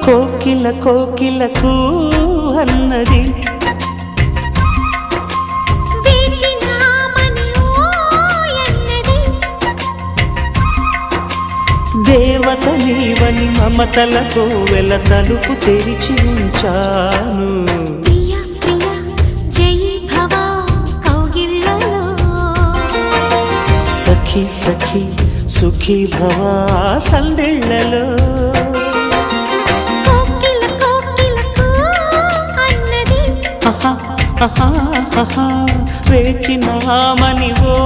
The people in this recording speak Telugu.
కోకిల కోకిలకు అన్నది దేవత నీవని మమతలతో వెల తలుపు తెరిచి ఉంచాను. సఖీ సఖీ సుఖీ భవ సందేళ్లలో వేచినామని ఓ